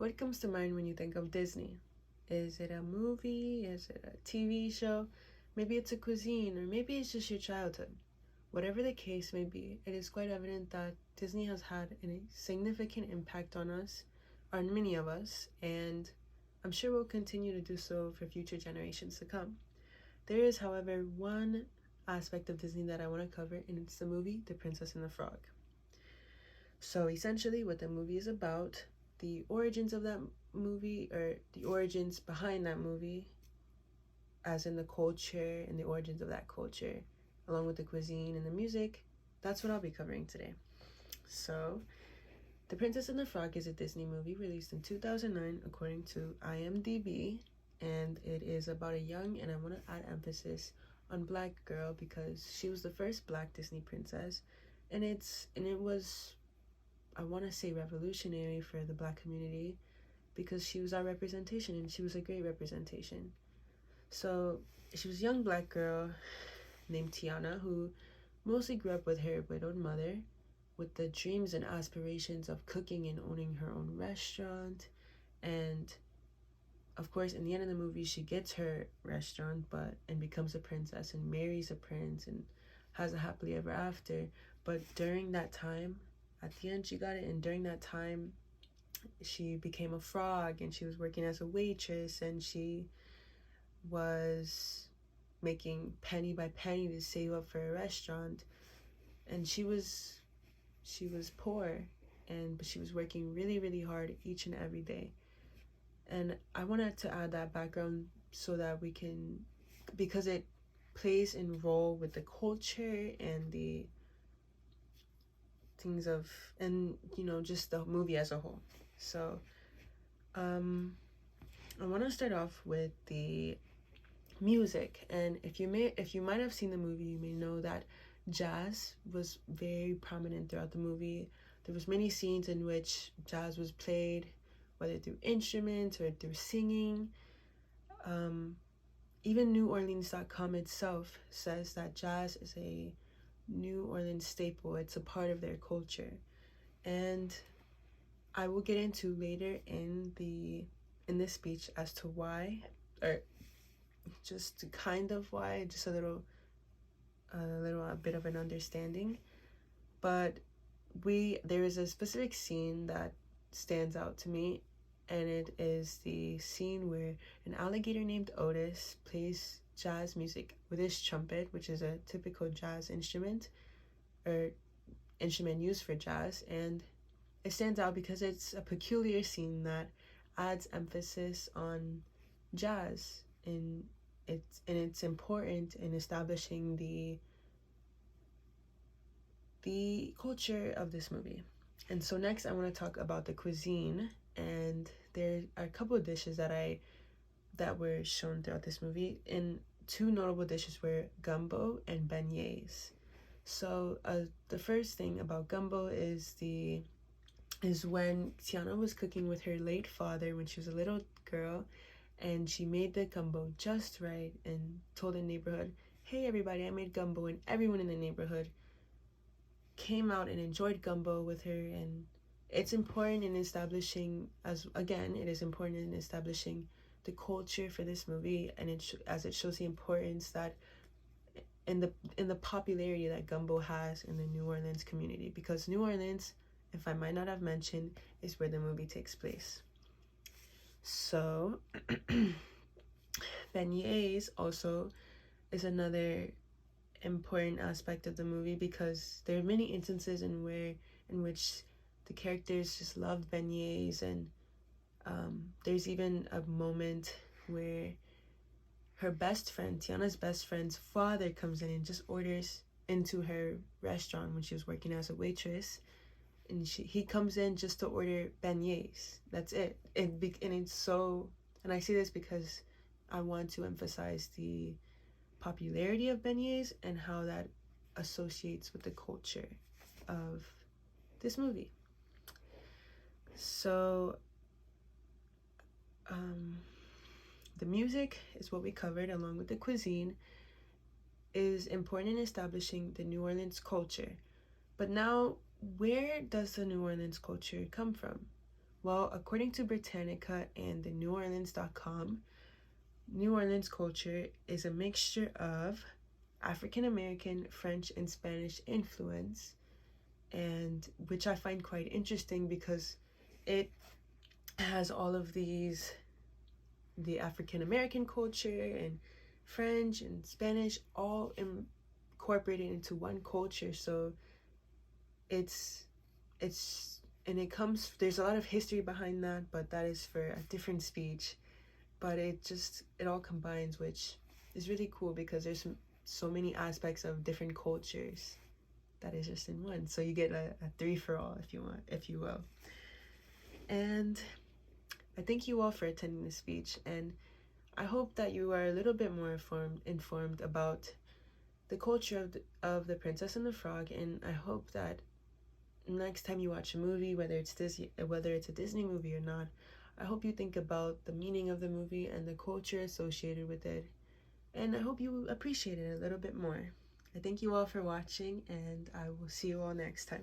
What comes to mind when you think of Disney? Is it a movie? Is it a TV show? Maybe it's a cuisine, or maybe it's just your childhood. Whatever the case may be, it is quite evident that Disney has had a significant impact on us, on many of us, and I'm sure will continue to do so for future generations to come. There is, however, one aspect of Disney that I want to cover, and it's the movie The Princess and the Frog. So essentially what the movie is about, the origins of that movie, or the origins behind that movie, as in the culture and the origins of that culture, along with the cuisine and the music, that's what I'll be covering today. So, The Princess and the Frog is a Disney movie released in 2009 according to IMDb, and it is about a young, and I want to add emphasis on black girl because she was the first black Disney princess, and it was, I want to say, revolutionary for the black community because she was our representation, and she was a great representation. So she was a young black girl named Tiana who mostly grew up with her widowed mother, with the dreams and aspirations of cooking and owning her own restaurant. And of course, in the end of the movie, she gets her restaurant and becomes a princess and marries a prince and has a happily ever after. But during that time, at the end she got it, and during that time she became a frog, and she was working as a waitress, and she was making penny by penny to save up for a restaurant, and she was poor, but she was working really, really hard each and every day. And I wanted to add that background so that we can, because it plays in role with the culture and the things of, and just the movie as a whole. So I want to start off with the music, and if you might have seen the movie, you may know that jazz was very prominent throughout the movie. There was many scenes in which jazz was played, whether through instruments or through singing. Even NewOrleans.com itself says that jazz is a New Orleans staple. It's a part of their culture, and I will get into later in this speech as to why, or just kind of why, just a bit of an understanding. But there is a specific scene that stands out to me, and it is the scene where an alligator named Otis plays jazz music with his trumpet, which is a typical jazz instrument, or instrument used for jazz. And it stands out because it's a peculiar scene that adds emphasis on jazz, and it's important in establishing the culture of this movie. And so next I want to talk about the cuisine, and there are a couple of dishes that were shown throughout this movie, and two notable dishes were gumbo and beignets. So the first thing about gumbo is when Tiana was cooking with her late father when she was a little girl, and she made the gumbo just right and told the neighborhood, "Hey everybody, I made gumbo," and everyone in the neighborhood came out and enjoyed gumbo with her. And it's important in establishing, it is important in establishing the culture for this movie, and as it shows the importance that in the popularity that gumbo has in the New Orleans community, because New Orleans, if I might not have mentioned, is where the movie takes place. So beignets also is another important aspect of the movie, because there are many instances in which the characters just love beignets, and there's even a moment where Tiana's best friend's father comes in and just orders into her restaurant when she was working as a waitress, and he comes in just to order beignets. That's it. And it's so, and I say this because I want to emphasize the popularity of beignets and how that associates with the culture of this movie. So the music is what we covered, along with the cuisine, is important in establishing the New Orleans culture. But now, where does the New Orleans culture come from? Well, according to Britannica and the NewOrleans.com, New Orleans culture is a mixture of African American, French, and Spanish influence, and which I find quite interesting because it has all of these, the African American culture and French and Spanish all incorporated into one culture. So it's and it comes, there's a lot of history behind that, but that is for a different speech. But it all combines, which is really cool because there's so many aspects of different cultures that is just in one. So you get a three for all, if you will. And I thank you all for attending the speech, and I hope that you are a little bit more informed about the culture of the Princess and the Frog. And I hope that next time you watch a movie, whether it's a Disney movie or not, I hope you think about the meaning of the movie and the culture associated with it. And I hope you appreciate it a little bit more. I thank you all for watching, and I will see you all next time.